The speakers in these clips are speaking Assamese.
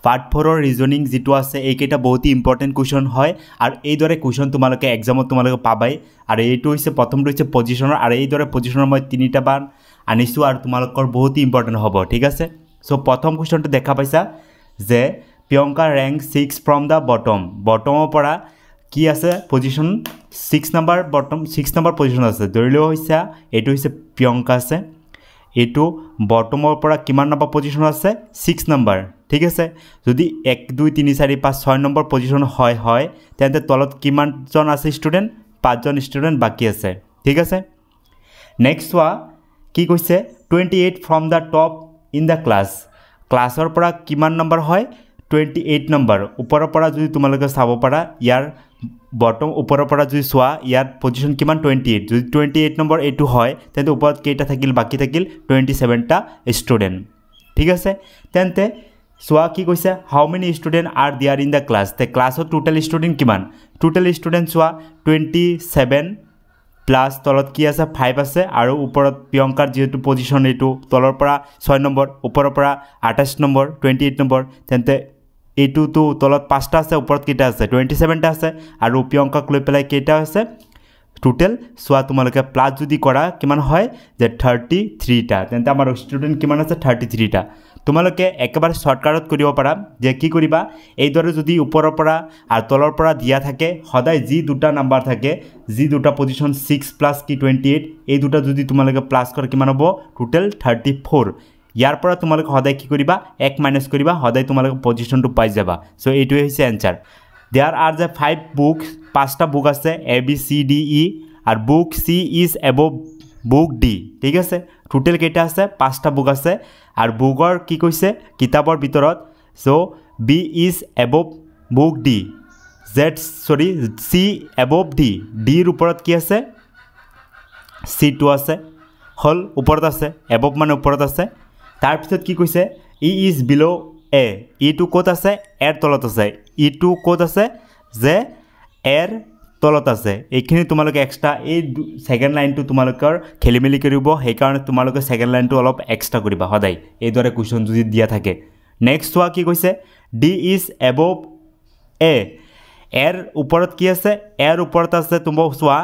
পাৰ্ট 4ৰ ৰিজনিং যেটো আছে এইকেইটা বহুত ইম্পৰ্টেন্ট কোৱেশ্চন হয় আৰু এই দৰে কোৱেশ্চন তোমালোকে এক্সামত তোমালোকে পাবাই আৰু এইটো হৈছে প্ৰথমটো হৈছে পজিশনৰ আৰু এই দৰে পজিশনৰ মই তিনিটা বাৰ আনিছো আৰু তোমালোকৰ বহুত ইম্পৰ্টেন্ট হ'ব ঠিক আছে সো প্ৰথম কোৱেশ্চনটো দেখা পাইছা যে প্ৰিয়ংকা ৰেংক 6 ফ্ৰম দা বটমৰ পৰা কি আছে position 6 number bottom 6 number position আছে ধৰিলো হৈছে এটো হৈছে প্ৰিয়ংকা আছে এটো বটমৰ পৰা কিমান নম্বৰ পজিশন আছে 6 নম্বৰ ঠিক আছে যদি 1 2 3 4 5 6 নম্বৰ পজিশন হয় তেন্তে তলত কিমান জন আছে স্টুডেন্ট 5 জন স্টুডেন্ট বাকি আছে ঠিক আছে নেক্সট ওয়া কি কৈছে 28 from the top in the ক্লাছৰ পৰা কিমান নম্বৰ হয় 28 নম্বৰ ওপৰৰ পৰা যদি তোমালোকে চাব পাৰা ইয়াৰ বটম ওপৰৰ পৰা যদি সোয়া ইয়াৰ পজিশন কিমান 28 যদি 28 নম্বৰ এটো হয় তেন্তে ওপৰত কেইটা থাকিল বাকি থাকিল 27 টা স্টুডেন্ট ঠিক আছে তেন্তে সোয়া কি কৈছে how many student are there in the class তে ক্লাসত টোটাল স্টুডেন্ট কিমান টোটাল স্টুডেন্ট সোয়া 27 প্লাস তলত কি আছে 5 আছে আৰু ওপৰত প্ৰিয়ংকাৰ যেটো পজিশন এটো তলৰ পৰা 6 নম্বৰ ওপৰৰ পৰা 28 নম্বৰ 28 নম্বৰ তেন্তে এটো তো তলত 5টা আছে ওপৰত কেইটা আছে 27 টা আছে আৰু প্ৰিয়ংকাক লৈ পেলাই কেইটা আছে টোটাল সোয়া তোমালোকে প্লাস যদি কৰা কিমান হয় যে 33 টা তেন্তে আমাৰ স্টুডেন্ট কিমান আছে 33 টা তোমালোকে একেবাৰে শৰ্টকাটত কৰিব পাৰা যে কি কৰিবা এই দৰে যদি ওপৰৰ পৰা আৰু তলৰ পৰা দিয়া থাকে সদায় জি দুটা নাম্বাৰ থাকে জি দুটা পজিশন 6 প্লাস কি 28 এই দুটা যদি তোমালোকে প্লাস কৰা কিমান হ'ব টোটাল 34 ইয়াৰ পৰা তোমালোকে সদায় কি কৰিবা 1 মাইনাস কৰিবা সদায় তোমালোকে পজিশনটো পাই যাবা সো এইটোই হৈছে answer there are the 5 books पांचटा बुक আছে A B C D E আৰু book C is above book D ঠিক আছে টোটাল কেইটা আছে পাঁচটা বুক আছে আৰু বুকৰ কি কৈছে কিতাপৰ ভিতৰত so B is above book D C above D D ৰ ওপৰত কি আছে C2 আছে হল ওপৰত আছে above মানে ওপৰত আছে তাৰ পিছত কি কৈছে E is below A E2 ক'ত আছে এৰ তলত আছে E2 ক'ত আছে যে এৰ তলত আছে এইখিনি তোমালোকে এক্সট্ৰা এই সেকেন্ড লাইনটো তোমালোকৰ খেলিমেলি কৰিব সেই কাৰণে তোমালোকে সেকেন্ড লাইনটো অলপ এক্সট্ৰা কৰিবা সদায় এই দৰে কোৱেশ্চন যদি দিয়া থাকে নেক্সট ওয়া কি কৈছে D is above A এৰ ওপৰত কি আছে এৰ ওপৰত আছে তুমি চোৱা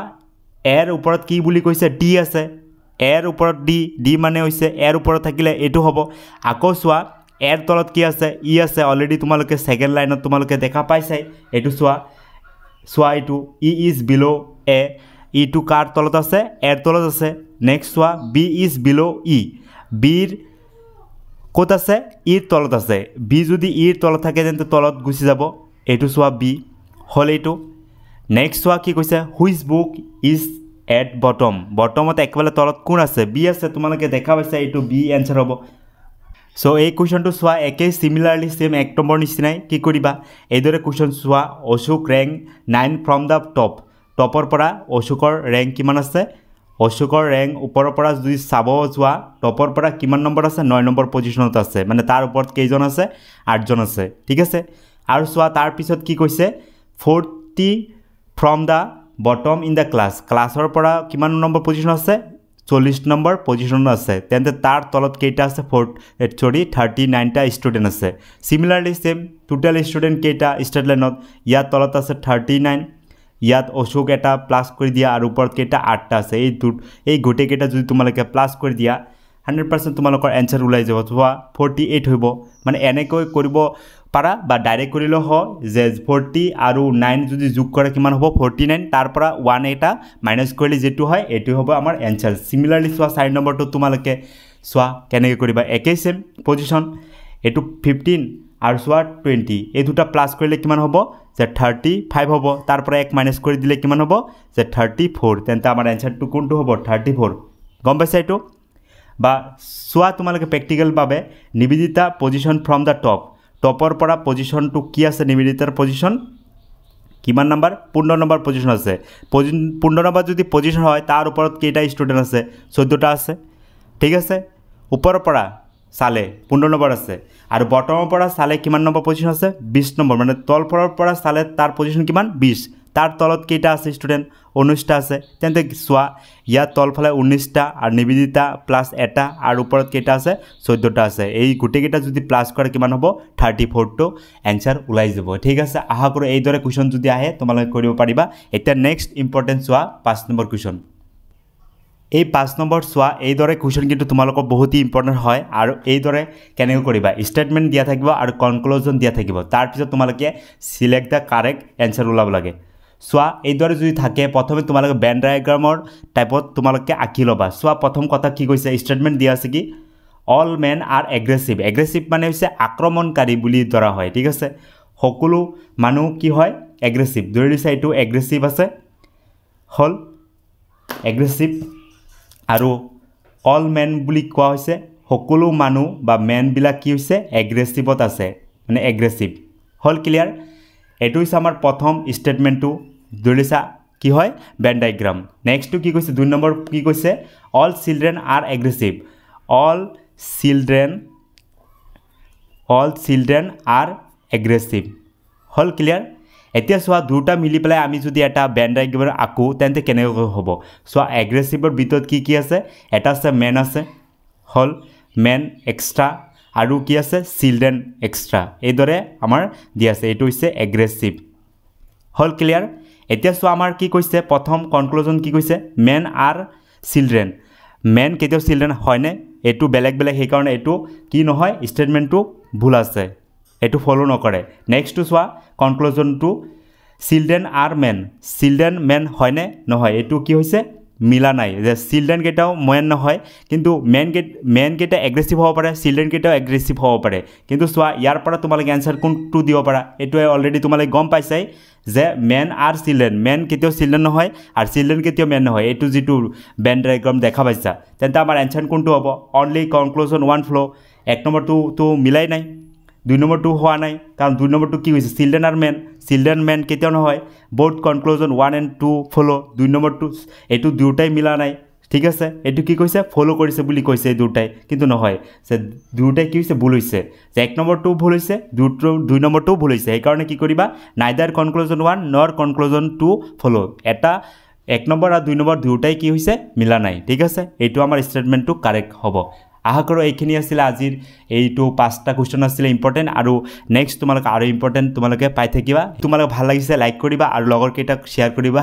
এৰ ওপৰত কি বুলি কৈছে D আছে এৰ ওপৰত D মানে হৈছে এৰ ওপৰত থাকিলে এটো হ'ব আকৌ চোৱা এৰ তলত কি আছে ই আছে অলৰেডি তোমালোকে সেকেন্ড লাইনত তোমালোকে দেখা পাইছাই এটো চোৱা এটো ই ইজ বিলো এ ই টু কাৰ তলত আছে এৰ তলত আছে নেক্সট চোৱা বি ইজ বিলো ই বিৰ ক'ত আছে ইৰ তলত আছে বি যদি ইৰ তলত থাকে তেন্তে তলত গুছি যাব এটো চোৱা বি হল এটো নেক্সট চোৱা কি কৈছে হুইচ বুক ইজ এট বটমত একবালে তলত কোন আছে বি আছে তোমালোকে দেখা পাইছা এটো বি आंसर হ'ব সো এই কোৱেশ্চনটো সোয়া একে সিমিলাৰলি সেম এক নম্বৰ নিচিনাই কি কৰিবা এই দৰে কোৱেশ্চন সোয়া অশোক ৰ্যাঙ্ক 9 ফ্ৰম দা টপৰ পৰা অশোকৰ ৰ্যাঙ্ক কিমান আছে অশোকৰ ৰ্যাঙ্ক ওপৰৰ পৰা যদি চাব যোৱা টপৰ পৰা কিমান নম্বৰ আছে 9 নম্বৰ পজিশনত আছে মানে তাৰ ওপৰত কেইজন আছে 8 জন আছে ঠিক আছে আৰু সোয়া তাৰ পিছত কি কৈছে 40 from da bottom in the ক্লাছৰ পৰা কিমান নম্বৰ পজিশন আছে 40 নম্বৰ পজিশন আছে তেন্তে তাৰ তলত কেইটা আছে 39 টা স্টুডেন্ট আছে সিমিলারলি সেম টোটাল স্টুডেন্ট কেইটা স্টার্ট লাইনত ইয়াত তলত আছে 39 ইয়াত অশোক এটা প্লাস কৰি দিয়া আৰু ওপৰত কেইটা 8 টা আছে এই গোটে কেইটা যদি তোমালোকে প্লাস কৰি দিয়া 100% তোমালোকৰ आंसर ওলাই যাব সোয়া 48 হইব মানে এনেকৈ কৰিব পাৰা বা ডাইৰেক্ট কৰিলে হয় যে 40 আৰু 9 যদি যোগ কৰে কিমান হ'ব 49 তাৰ পৰা 1 এটা মাইনাস কৰিলে যেটো হয় এটো হ'ব আমাৰ आंसर সিমিলাৰলি সোয়া 4 নম্বৰটো তোমালোকে সোয়া কেনেকৈ কৰিবা একেই সেম পজিশন এটো 15 আৰু সোয়া 20 এই দুটা প্লাস কৰিলে কিমান হ'ব যে 35 হ'ব তাৰ পৰা 1 মাইনাস কৰি দিলে কিমান হ'ব যে 34 তেন্তে আমাৰ आंसरটো কোনটো হ'ব 34 গম পাইছা এটো বা সোয়া তোমালোকে প্ৰ্যাকটিক্যাল ভাবে নিবেদিতা পজিশন ফ্ৰম দা টপৰ পৰা পজিশনটো কি আছে নিবেদিতাৰ পজিশন কিমান নম্বৰ 15 নম্বৰ পজিশন আছে 15 নম্বৰ যদি পজিশন হয় তাৰ ওপৰত কেইটা স্টুডেন্ট আছে 14 টা আছে ঠিক আছে ওপৰৰ পৰা সালে 15 নম্বৰ আছে আৰু বটমৰ পৰা সালে কিমান নম্বৰ পজিশন আছে 20 নম্বৰ মানে তলফৰৰ পৰা সালে তাৰ পজিশন কিমান 20 তাৰ তলত কেইটা আছে ষ্টুডেণ্ট 19টা আছে তেন্তে চোৱা ইয়াৰ তলফালে 19টা আৰু নিবেদিতা প্লাছ এটা আৰু ওপৰত কেইটা আছে 14টা আছে এই গোটেইকেইটা যদি প্লাছ কৰে কিমান হ'ব 34টো এনসাৰ ওলাই যাব ঠিক আছে আশা কৰোঁ এইদৰে কুৱেশ্যন যদি আহে তোমালোকে কৰিব পাৰিবা এতিয়া নেক্সট ইম্পৰ্টেণ্ট চোৱা 5 নম্বৰ কুৱেশ্যন এই 5 নম্বৰ চোৱা এইদৰে কুৱেশ্যন কিন্তু তোমালোকৰ বহুত ইম্পৰ্টেণ্ট হয় আৰু এইদৰে কেনেকৈ কৰিবা ষ্টেটমেণ্ট দিয়া থাকিব আৰু কনক্লুজন দিয়া থাকিব তাৰ পিছত তোমালোকে সিলেক্ট দা কাৰেক্ট এনসাৰ ওলাব লাগে চোৱা এইদৰে যদি থাকে প্ৰথমে তোমালোকে বেন ডায়াগ্ৰামৰ টাইপত তোমালোকে আঁকি ল'বা চোৱা প্ৰথম কথা কি কৈছে ষ্টেটমেণ্ট দিয়া আছে কি all men R aggressive aggressive মানে হৈছে আক্ৰমণকাৰী বুলি ধৰা হয় ঠিক আছে সকলো মানুহ কি হয় এগ্ৰেছিভ ধৰি লৈছে এইটো এগ্ৰেছিভ আছে হল এগ্ৰেছিভ আৰু অল মেন বুলি কোৱা হৈছে সকলো মানুহ বা মেনবিলাক কি হৈছে এগ্ৰেছিভত আছে মানে এগ্ৰেছিভ হল ক্লিয়াৰ এইটো হৈছে আমাৰ প্ৰথম ষ্টেটমেণ্টটো ধৰি লৈছা কি হয় বেন ডায়াগ্ৰাম নেক্সটটো কি কৈছে 2 নম্বৰ কি কৈছে all children R aggressive all children R aggressive হল ক্লিয়াৰ এতিয়া চোৱা দুটা মিলি পেলাই আমি যদি এটা বেন ডায়াগ্ৰাম আঁকো তেন্তে কেনেকৈ হ'ব চোৱা এগ্ৰেছিভৰ ভিতৰত কি আছে এটা আছে মেন আছে হল মেন এক্সট্ৰা আৰু কি আছে চিলড্ৰেন এক্সট্ৰা এইদৰে আমাৰ দিয়া আছে এইটো হৈছে এগ্ৰেছিভ হল ক্লিয়াৰ এতিয়া চোৱা আমাৰ কি কৈছে প্ৰথম কনক্লুজন কি কৈছে মেন আৰ চিলড্ৰেন মেন কেতিয়াও চিলড্ৰেন হয়নে এইটো বেলেগ বেলেগ সেইকাৰণে এইটো কি নহয় ষ্টেটমেণ্টটো ভুল আছে এইটো ফলো নকৰে নেক্সটটো চোৱা কনক্লুজনটো চিলড্ৰেন আৰ মেন হয়নে নহয় এইটো কি হৈছে মিলা নাই যে চিলড্ৰেন কেইটাও মেন নহয় কিন্তু মেন কেইটা এগ্ৰেছিভ হ'ব পাৰে চিলড্ৰেন কেইটাও এগ্ৰেছিভ হ'ব পাৰে কিন্তু চোৱা ইয়াৰ পৰা তোমালোকে এনসাৰ কোনটো দিব পাৰা এইটোৱে অলৰেডি তোমালোকে গম পাইছাই যে মেন আৰ চিলড্ৰেন মেন কেতিয়াও চিলড্ৰেন নহয় আৰু চিলড্ৰেন কেতিয়াও মেন নহয় এইটো যিটো বেন ডায়াগ্ৰাম দেখা পাইছা তেন্তে আমাৰ এনসাৰ কোনটো হ'ব অনলি কনক্লুজন 1 ফ্লো 1 নম্বৰটো মিলাই নাই 2 নম্বৰটো হোৱা নাই কাৰণ 2 নম্বৰটো কি হৈছে চিলড্ৰেন আৰু চিলড্ৰেন মেন কেতিয়াও নহয় বোথ কনক্লুজন 1 and 2 ফলো 2 নম্বৰটো এইটো দুটাই মিলা নাই ঠিক আছে এইটো কি কৈছে ফলো কৰিছে বুলি কৈছে এই দুটাই কিন্তু নহয় যে দুটাই কি হৈছে ভুল হৈছে যে 1 নম্বৰটো ভুল হৈছে 2 নম্বৰটোও ভুল হৈছে সেইকাৰণে কি কৰিবা নাইদাৰ কনক্লুজন 1 নৰ কনক্লুজন 2 ফলো এটা 1 নম্বৰ আৰু 2 নম্বৰ দুটাই কি হৈছে মিলা নাই ঠিক আছে এইটো আমাৰ ষ্টেটমেণ্টটো কাৰেক্ট হ'ব আশা কৰোঁ এইখিনি আছিল আজিৰ এইটো 5টা কুৱেশ্যন আছিল ইম্পৰ্টেণ্ট আৰু নেক্সট তোমালোকে আৰু ইম্পৰ্টেণ্ট তোমালোকে পাই থাকিবা তোমালোকে ভাল লাগিছে লাইক কৰিবা আৰু লগৰ কেইটাক শ্বেয়াৰ কৰিবা